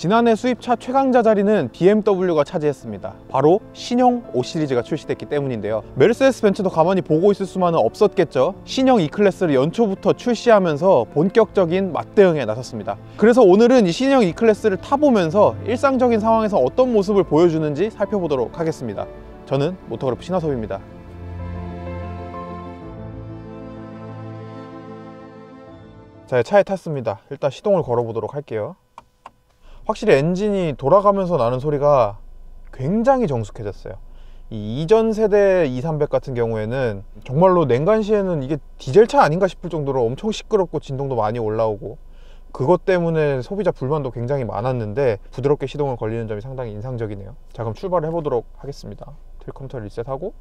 지난해 수입차 최강자 자리는 BMW가 차지했습니다. 바로 신형 5 시리즈가 출시됐기 때문인데요. 메르세데스 벤츠도 가만히 보고 있을 수만은 없었겠죠. 신형 E클래스를 연초부터 출시하면서 본격적인 맞대응에 나섰습니다. 그래서 오늘은 이 신형 E클래스를 타보면서 일상적인 상황에서 어떤 모습을 보여주는지 살펴보도록 하겠습니다. 저는 모터그래프 신화섭입니다. 자, 차에 탔습니다. 일단 시동을 걸어보도록 할게요. 확실히 엔진이 돌아가면서 나는 소리가 굉장히 정숙해졌어요. 이 이전 세대 2300 같은 경우에는 정말로 냉간시에는 이게 디젤차 아닌가 싶을 정도로 엄청 시끄럽고 진동도 많이 올라오고, 그것 때문에 소비자 불만도 굉장히 많았는데 부드럽게 시동을 걸리는 점이 상당히 인상적이네요. 자, 그럼 출발을 해보도록 하겠습니다. 컴퓨터 리셋하고,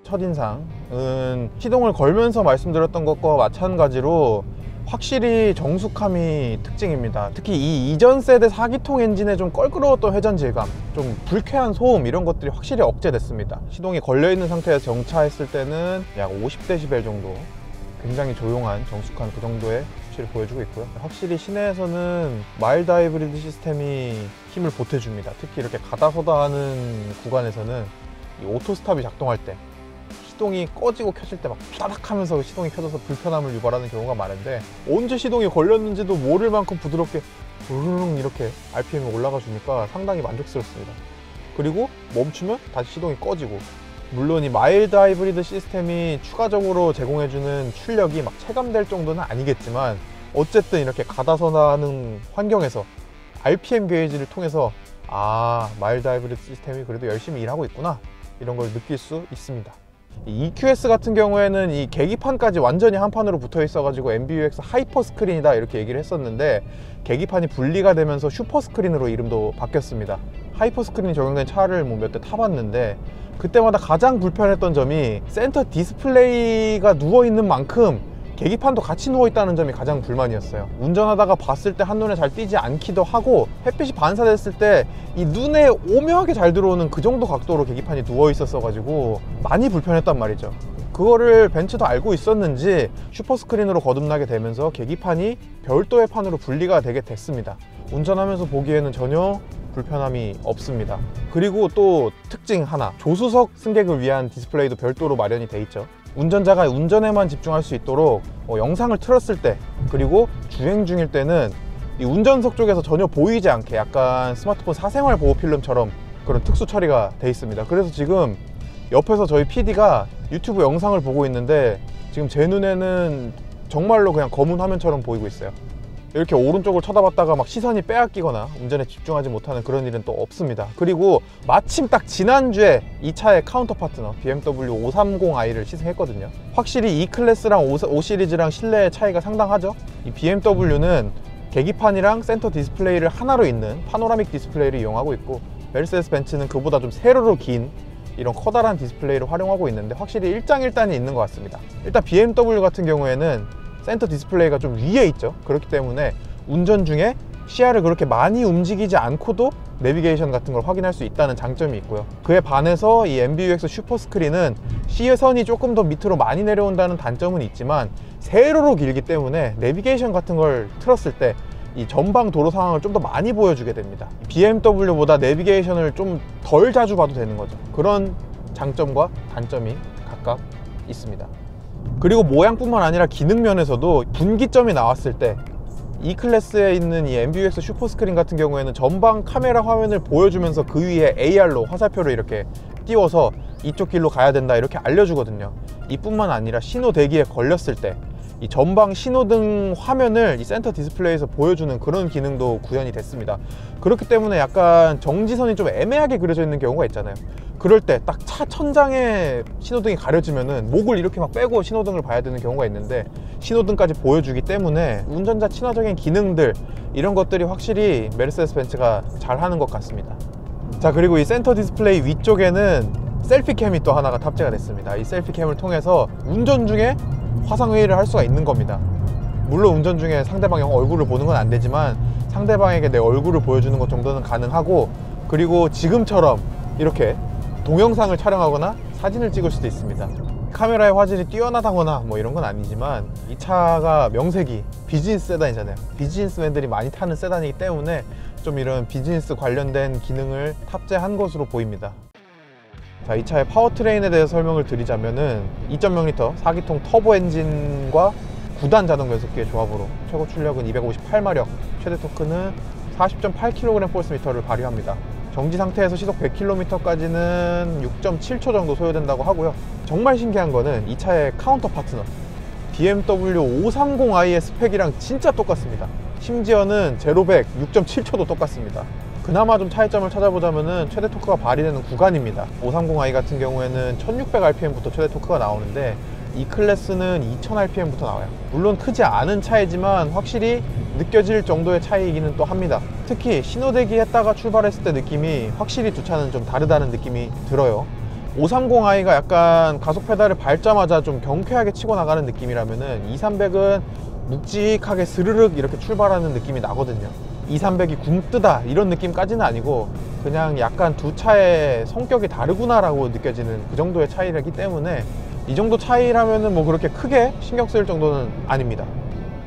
첫인상은 시동을 걸면서 말씀드렸던 것과 마찬가지로 확실히 정숙함이 특징입니다. 특히 이 이전 세대 4기통 엔진의 좀 껄끄러웠던 회전 질감, 좀 불쾌한 소음, 이런 것들이 확실히 억제됐습니다. 시동이 걸려있는 상태에서 정차했을 때는 약 50dB 정도, 굉장히 조용한 정숙한 그 정도의 수치를 보여주고 있고요. 확실히 시내에서는 마일드 하이브리드 시스템이 힘을 보태줍니다. 특히 이렇게 가다서다 하는 구간에서는 이 오토 스탑이 작동할 때 시동이 꺼지고 켜질 때 막 따닥 하면서 시동이 켜져서 불편함을 유발하는 경우가 많은데, 언제 시동이 걸렸는지도 모를 만큼 부드럽게 부르릉 이렇게 RPM이 올라가 주니까 상당히 만족스럽습니다. 그리고 멈추면 다시 시동이 꺼지고, 물론 이 마일드 하이브리드 시스템이 추가적으로 제공해주는 출력이 막 체감될 정도는 아니겠지만, 어쨌든 이렇게 가다서다 하는 환경에서 RPM 게이지를 통해서 마일드 하이브리드 시스템이 그래도 열심히 일하고 있구나, 이런 걸 느낄 수 있습니다. 이 EQS 같은 경우에는 이 계기판까지 완전히 한 판으로 붙어 있어 가지고 MBUX 하이퍼 스크린이다 이렇게 얘기를 했었는데, 계기판이 분리가 되면서 슈퍼 스크린으로 이름도 바뀌었습니다. 하이퍼 스크린이 적용된 차를 뭐 몇 대 타봤는데, 그때마다 가장 불편했던 점이 센터 디스플레이가 누워있는 만큼 계기판도 같이 누워있다는 점이 가장 불만이었어요. 운전하다가 봤을 때 한눈에 잘 띄지 않기도 하고, 햇빛이 반사됐을 때 이 눈에 오묘하게 잘 들어오는 그 정도 각도로 계기판이 누워있었어 가지고 많이 불편했단 말이죠. 그거를 벤츠도 알고 있었는지 슈퍼스크린으로 거듭나게 되면서 계기판이 별도의 판으로 분리가 되게 됐습니다. 운전하면서 보기에는 전혀 불편함이 없습니다. 그리고 또 특징 하나, 조수석 승객을 위한 디스플레이도 별도로 마련이 돼 있죠. 운전자가 운전에만 집중할 수 있도록 영상을 틀었을 때, 그리고 주행 중일 때는 이 운전석 쪽에서 전혀 보이지 않게 약간 스마트폰 사생활 보호 필름처럼 그런 특수 처리가 돼 있습니다. 그래서 지금 옆에서 저희 PD가 유튜브 영상을 보고 있는데, 지금 제 눈에는 정말로 그냥 검은 화면처럼 보이고 있어요. 이렇게 오른쪽을 쳐다봤다가 막 시선이 빼앗기거나 운전에 집중하지 못하는 그런 일은 또 없습니다. 그리고 마침 딱 지난주에 이 차의 카운터 파트너 BMW 530i를 시승했거든요. 확실히 E클래스랑 5 시리즈랑 실내의 차이가 상당하죠. 이 BMW는 계기판이랑 센터 디스플레이를 하나로 잇는 파노라믹 디스플레이를 이용하고 있고, 메르세데스 벤츠는 그보다 좀 세로로 긴 이런 커다란 디스플레이를 활용하고 있는데, 확실히 일장일단이 있는 것 같습니다. 일단 BMW 같은 경우에는 센터 디스플레이가 좀 위에 있죠. 그렇기 때문에 운전 중에 시야를 그렇게 많이 움직이지 않고도 내비게이션 같은 걸 확인할 수 있다는 장점이 있고요. 그에 반해서 이 MBUX 슈퍼스크린은 시선이 조금 더 밑으로 많이 내려온다는 단점은 있지만, 세로로 길기 때문에 내비게이션 같은 걸 틀었을 때 이 전방 도로 상황을 좀 더 많이 보여주게 됩니다. BMW보다 내비게이션을 좀 덜 자주 봐도 되는 거죠. 그런 장점과 단점이 각각 있습니다. 그리고 모양뿐만 아니라 기능 면에서도 분기점이 나왔을 때 E클래스에 있는 이 MBUX 슈퍼스크린 같은 경우에는 전방 카메라 화면을 보여주면서 그 위에 AR로 화살표를 이렇게 띄워서 이쪽 길로 가야 된다 이렇게 알려주거든요. 이뿐만 아니라 신호 대기에 걸렸을 때 이 전방 신호등 화면을 이 센터 디스플레이에서 보여주는 그런 기능도 구현이 됐습니다. 그렇기 때문에 약간 정지선이 좀 애매하게 그려져 있는 경우가 있잖아요. 그럴 때 딱 차 천장에 신호등이 가려지면은 목을 이렇게 막 빼고 신호등을 봐야 되는 경우가 있는데, 신호등까지 보여주기 때문에 운전자 친화적인 기능들, 이런 것들이 확실히 메르세데스 벤츠가 잘하는 것 같습니다. 자, 그리고 이 센터 디스플레이 위쪽에는 셀피캠이 또 하나가 탑재가 됐습니다. 이 셀피캠을 통해서 운전 중에 화상회의를 할 수가 있는 겁니다. 물론 운전 중에 상대방의 얼굴을 보는 건 안 되지만 상대방에게 내 얼굴을 보여주는 것 정도는 가능하고, 그리고 지금처럼 이렇게 동영상을 촬영하거나 사진을 찍을 수도 있습니다. 카메라의 화질이 뛰어나다거나 뭐 이런 건 아니지만 이 차가 명색이 비즈니스 세단이잖아요. 비즈니스맨들이 많이 타는 세단이기 때문에 좀 이런 비즈니스 관련된 기능을 탑재한 것으로 보입니다. 자, 이 차의 파워트레인에 대해서 설명을 드리자면은 2.0L 4기통 터보 엔진과 9단 자동 변속기의 조합으로 최고 출력은 258마력, 최대 토크는 40.8kg/를 발휘합니다. 정지 상태에서 시속 100km까지는 6.7초 정도 소요된다고 하고요. 정말 신기한 거는 이 차의 카운터 파트너 BMW 530i의 스펙이랑 진짜 똑같습니다. 심지어는 0-100 6.7초도 똑같습니다. 그나마 좀 차이점을 찾아보자면은 최대 토크가 발휘되는 구간입니다. 530i 같은 경우에는 1600rpm부터 최대 토크가 나오는데 이 클래스는 2000rpm부터 나와요. 물론 크지 않은 차이지만 확실히 느껴질 정도의 차이이기는 또 합니다. 특히 신호대기 했다가 출발했을 때 느낌이 확실히 두 차는 좀 다르다는 느낌이 들어요. 530i가 약간 가속 페달을 밟자마자 좀 경쾌하게 치고 나가는 느낌이라면은 2300은 묵직하게 스르륵 이렇게 출발하는 느낌이 나거든요. 2300이 굼뜨다 이런 느낌까지는 아니고 그냥 약간 두 차의 성격이 다르구나 라고 느껴지는 그 정도의 차이이기 때문에 이 정도 차이라면은 뭐 그렇게 크게 신경 쓰일 정도는 아닙니다.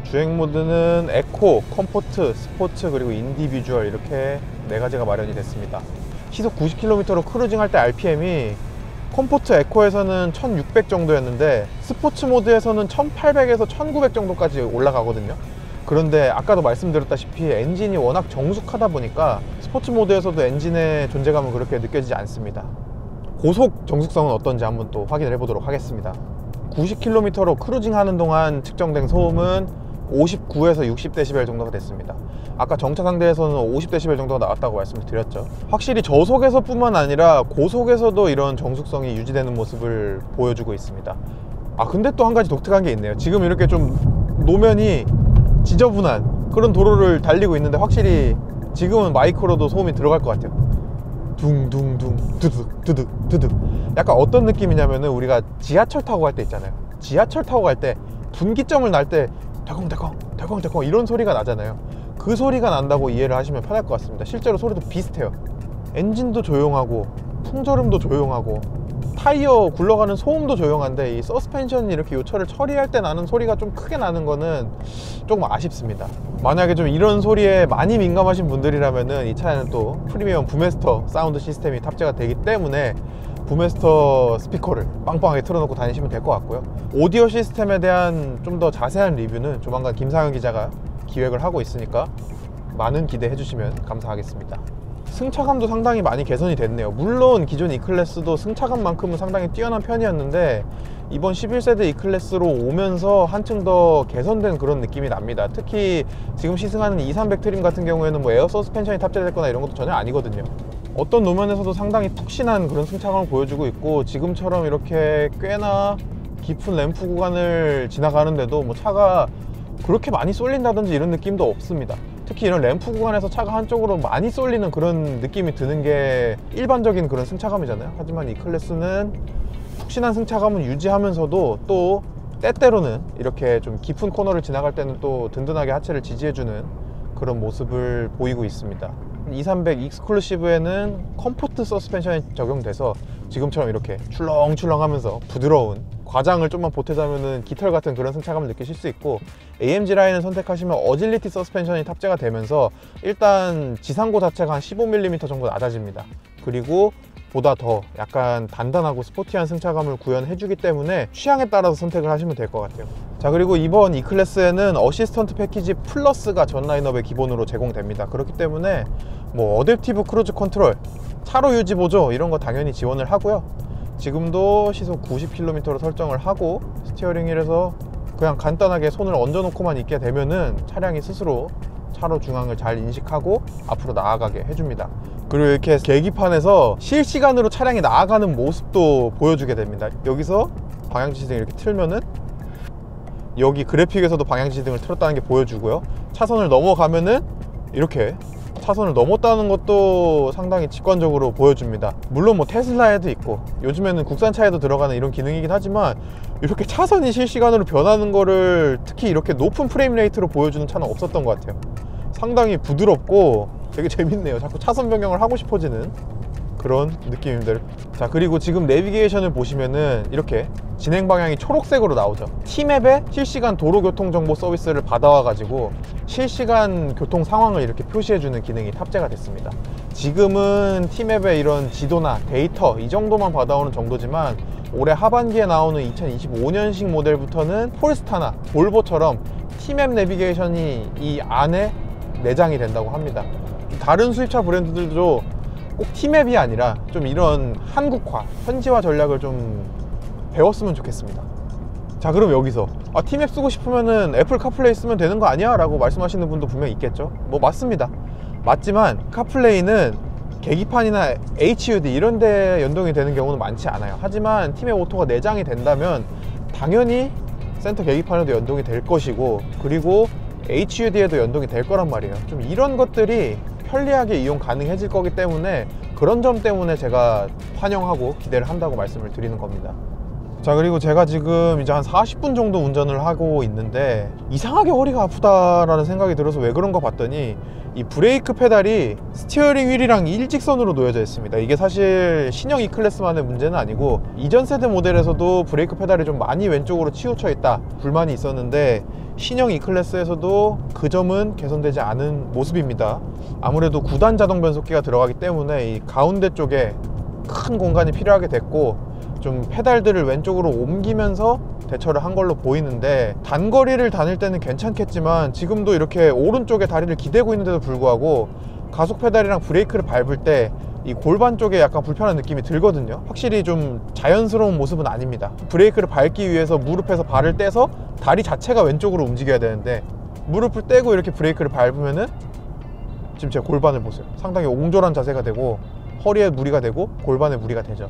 주행 모드는 에코, 컴포트, 스포츠 그리고 인디비주얼 이렇게 4가지가 마련이 됐습니다. 시속 90km로 크루징 할 때 RPM이 컴포트 에코에서는 1600 정도였는데 스포츠 모드에서는 1800에서 1900 정도까지 올라가거든요. 그런데 아까도 말씀드렸다시피 엔진이 워낙 정숙하다 보니까 스포츠 모드에서도 엔진의 존재감은 그렇게 느껴지지 않습니다. 고속 정숙성은 어떤지 한번 또 확인을 해보도록 하겠습니다. 90km로 크루징 하는 동안 측정된 소음은 59에서 60dB 정도가 됐습니다. 아까 정차 상대에서는 50dB 정도가 나왔다고 말씀을 드렸죠. 확실히 저속에서 뿐만 아니라 고속에서도 이런 정숙성이 유지되는 모습을 보여주고 있습니다. 아 근데 또 한 가지 독특한 게 있네요. 지금 이렇게 좀 노면이 지저분한 그런 도로를 달리고 있는데 확실히 지금은 마이크로도 소음이 들어갈 것 같아요. 둥둥둥 두둑 두둑 두둑. 약간 어떤 느낌이냐면은 우리가 지하철 타고 갈 때 있잖아요. 지하철 타고 갈 때 분기점을 날 때 덜컹덜컹 덜컹덜컹 이런 소리가 나잖아요. 그 소리가 난다고 이해를 하시면 편할 것 같습니다. 실제로 소리도 비슷해요. 엔진도 조용하고 풍절음도 조용하고 타이어 굴러가는 소음도 조용한데 이 서스펜션이 이렇게 요철을 처리할 때 나는 소리가 좀 크게 나는 거는 조금 아쉽습니다. 만약에 좀 이런 소리에 많이 민감하신 분들이라면은 이 차에는 또 프리미엄 부메스터 사운드 시스템이 탑재가 되기 때문에 부메스터 스피커를 빵빵하게 틀어놓고 다니시면 될 것 같고요. 오디오 시스템에 대한 좀 더 자세한 리뷰는 조만간 김상현 기자가 기획을 하고 있으니까 많은 기대해 주시면 감사하겠습니다. 승차감도 상당히 많이 개선이 됐네요. 물론 기존 E클래스도 승차감만큼은 상당히 뛰어난 편이었는데 이번 11세대 E클래스로 오면서 한층 더 개선된 그런 느낌이 납니다. 특히 지금 시승하는 2300 트림 같은 경우에는 뭐 에어 서스펜션이 탑재됐거나 이런 것도 전혀 아니거든요. 어떤 노면에서도 상당히 푹신한 그런 승차감을 보여주고 있고 지금처럼 이렇게 꽤나 깊은 램프 구간을 지나가는데도 뭐 차가 그렇게 많이 쏠린다든지 이런 느낌도 없습니다. 특히 이런 램프 구간에서 차가 한쪽으로 많이 쏠리는 그런 느낌이 드는 게 일반적인 그런 승차감이잖아요. 하지만 이 클래스는 푹신한 승차감을 유지하면서도 또 때때로는 이렇게 좀 깊은 코너를 지나갈 때는 또 든든하게 하체를 지지해주는 그런 모습을 보이고 있습니다. 2300 익스클루시브에는 컴포트 서스펜션이 적용돼서 지금처럼 이렇게 출렁출렁 하면서 부드러운 과장을 좀만 보태자면은 깃털 같은 그런 승차감을 느끼실 수 있고 AMG 라인을 선택하시면 어질리티 서스펜션이 탑재가 되면서 일단 지상고 자체가 한 15mm 정도 낮아집니다. 그리고 보다 더 약간 단단하고 스포티한 승차감을 구현해 주기 때문에 취향에 따라서 선택을 하시면 될 것 같아요. 자, 그리고 이번 E클래스에는 어시스턴트 패키지 플러스가 전 라인업에 기본으로 제공됩니다. 그렇기 때문에 뭐 어댑티브 크루즈 컨트롤, 차로 유지 보조 이런 거 당연히 지원을 하고요. 지금도 시속 90km로 설정을 하고 스티어링 휠에서 그냥 간단하게 손을 얹어 놓고만 있게 되면은 차량이 스스로 차로 중앙을 잘 인식하고 앞으로 나아가게 해줍니다. 그리고 이렇게 계기판에서 실시간으로 차량이 나아가는 모습도 보여주게 됩니다. 여기서 방향지시등 이렇게 틀면은 여기 그래픽에서도 방향지시등을 틀었다는 게 보여주고요. 차선을 넘어가면은 이렇게 차선을 넘었다는 것도 상당히 직관적으로 보여줍니다. 물론 뭐 테슬라에도 있고 요즘에는 국산차에도 들어가는 이런 기능이긴 하지만 이렇게 차선이 실시간으로 변하는 거를 특히 이렇게 높은 프레임 레이트로 보여주는 차는 없었던 것 같아요. 상당히 부드럽고 되게 재밌네요. 자꾸 차선 변경을 하고 싶어지는 그런 느낌입니다. 자, 그리고 지금 내비게이션을 보시면은 이렇게 진행 방향이 초록색으로 나오죠. T맵에 실시간 도로교통정보 서비스를 받아와 가지고 실시간 교통 상황을 이렇게 표시해주는 기능이 탑재가 됐습니다. 지금은 T맵에 이런 지도나 데이터 이 정도만 받아오는 정도지만 올해 하반기에 나오는 2025년식 모델부터는 폴스타나 볼보처럼 T맵 내비게이션이 이 안에 내장이 된다고 합니다. 다른 수입차 브랜드들도 꼭 T맵이 아니라 좀 이런 한국화, 현지화 전략을 좀 배웠으면 좋겠습니다. 자, 그럼 여기서 T맵 쓰고 싶으면은 애플 카플레이 쓰면 되는 거 아니야? 라고 말씀하시는 분도 분명히 있겠죠. 뭐 맞습니다. 맞지만 카플레이는 계기판이나 HUD 이런 데 연동이 되는 경우는 많지 않아요. 하지만 T맵 오토가 내장이 된다면 당연히 센터 계기판에도 연동이 될 것이고, 그리고 HUD에도 연동이 될 거란 말이에요. 좀 이런 것들이 편리하게 이용 가능해질 거기 때문에 그런 점 때문에 제가 환영하고 기대를 한다고 말씀을 드리는 겁니다. 자, 그리고 제가 지금 이제 한 40분 정도 운전을 하고 있는데 이상하게 허리가 아프다라는 생각이 들어서 왜 그런가 봤더니 이 브레이크 페달이 스티어링 휠이랑 일직선으로 놓여져 있습니다. 이게 사실 신형 E클래스만의 문제는 아니고 이전 세대 모델에서도 브레이크 페달이 좀 많이 왼쪽으로 치우쳐 있다 불만이 있었는데 신형 E클래스에서도 그 점은 개선되지 않은 모습입니다. 아무래도 9단 자동 변속기가 들어가기 때문에 이 가운데 쪽에 큰 공간이 필요하게 됐고 좀 페달들을 왼쪽으로 옮기면서 대처를 한 걸로 보이는데, 단거리를 다닐 때는 괜찮겠지만 지금도 이렇게 오른쪽에 다리를 기대고 있는데도 불구하고 가속 페달이랑 브레이크를 밟을 때 이 골반 쪽에 약간 불편한 느낌이 들거든요. 확실히 좀 자연스러운 모습은 아닙니다. 브레이크를 밟기 위해서 무릎에서 발을 떼서 다리 자체가 왼쪽으로 움직여야 되는데 무릎을 떼고 이렇게 브레이크를 밟으면은 지금 제 골반을 보세요. 상당히 옹졸한 자세가 되고 허리에 무리가 되고 골반에 무리가 되죠.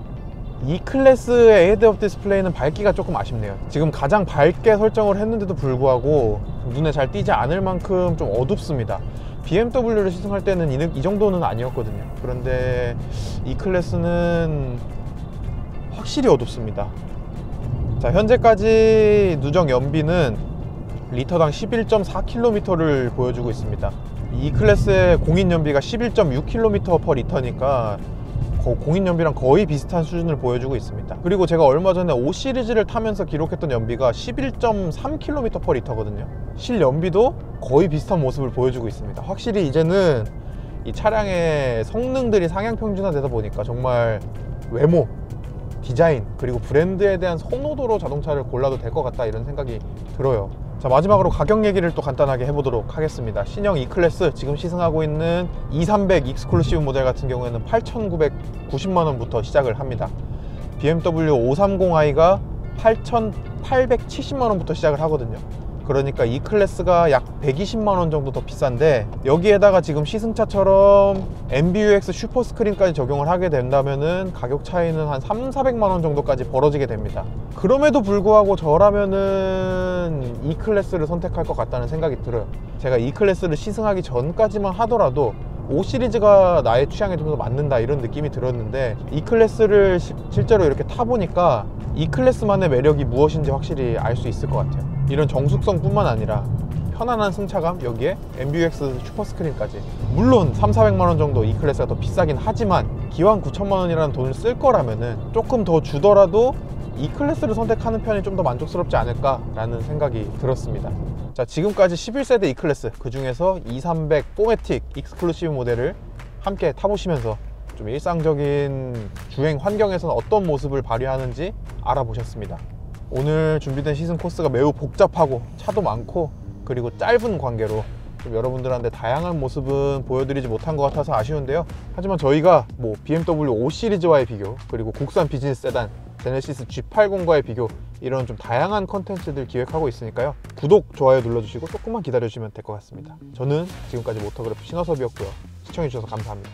E클래스의 헤드업 디스플레이는 밝기가 조금 아쉽네요. 지금 가장 밝게 설정을 했는데도 불구하고 눈에 잘 띄지 않을 만큼 좀 어둡습니다. BMW를 시승할 때는 이 정도는 아니었거든요. 그런데 E클래스는 확실히 어둡습니다. 자, 현재까지 누적 연비는 리터당 11.4km를 보여주고 있습니다. E클래스의 공인 연비가 11.6km/리터니까 공인 연비랑 거의 비슷한 수준을 보여주고 있습니다. 그리고 제가 얼마 전에 5 시리즈를 타면서 기록했던 연비가 11.3km/리터거든요 실 연비도 거의 비슷한 모습을 보여주고 있습니다. 확실히 이제는 이 차량의 성능들이 상향 평준화되다 보니까 정말 외모, 디자인, 그리고 브랜드에 대한 선호도로 자동차를 골라도 될 것 같다, 이런 생각이 들어요. 자, 마지막으로 가격 얘기를 또 간단하게 해보도록 하겠습니다. 신형 E클래스 지금 시승하고 있는 2300 익스클루시브 모델 같은 경우에는 8,990만원부터 시작을 합니다. BMW 530i가 8,870만원부터 시작을 하거든요. 그러니까 E클래스가 약 120만원 정도 더 비싼데, 여기에다가 지금 시승차처럼 MBUX 슈퍼스크린까지 적용을 하게 된다면은 가격 차이는 한 3,400만원 정도까지 벌어지게 됩니다. 그럼에도 불구하고 저라면은 E클래스를 선택할 것 같다는 생각이 들어요. 제가 E클래스를 시승하기 전까지만 하더라도 5 시리즈가 나의 취향에 좀 더 맞는다, 이런 느낌이 들었는데 E클래스를 실제로 이렇게 타보니까 E클래스만의 매력이 무엇인지 확실히 알 수 있을 것 같아요. 이런 정숙성 뿐만 아니라 편안한 승차감, 여기에 MBUX 슈퍼스크린까지. 물론 3,400만원 정도 E클래스가 더 비싸긴 하지만 기왕 9천만원이라는 돈을 쓸 거라면은 조금 더 주더라도 E클래스를 선택하는 편이 좀 더 만족스럽지 않을까 라는 생각이 들었습니다. 자, 지금까지 11세대 E클래스, 그 중에서 2300 포매틱 익스클루시브 모델을 함께 타보시면서 좀 일상적인 주행 환경에서는 어떤 모습을 발휘하는지 알아보셨습니다. 오늘 준비된 시승 코스가 매우 복잡하고 차도 많고 그리고 짧은 관계로 좀 여러분들한테 다양한 모습은 보여드리지 못한 것 같아서 아쉬운데요. 하지만 저희가 뭐 BMW 5 시리즈와의 비교, 그리고 국산 비즈니스 세단 제네시스 G80과의 비교, 이런 좀 다양한 컨텐츠들 기획하고 있으니까요. 구독, 좋아요 눌러주시고 조금만 기다려주시면 될 것 같습니다. 저는 지금까지 모터그래프 신화섭이었고요. 시청해주셔서 감사합니다.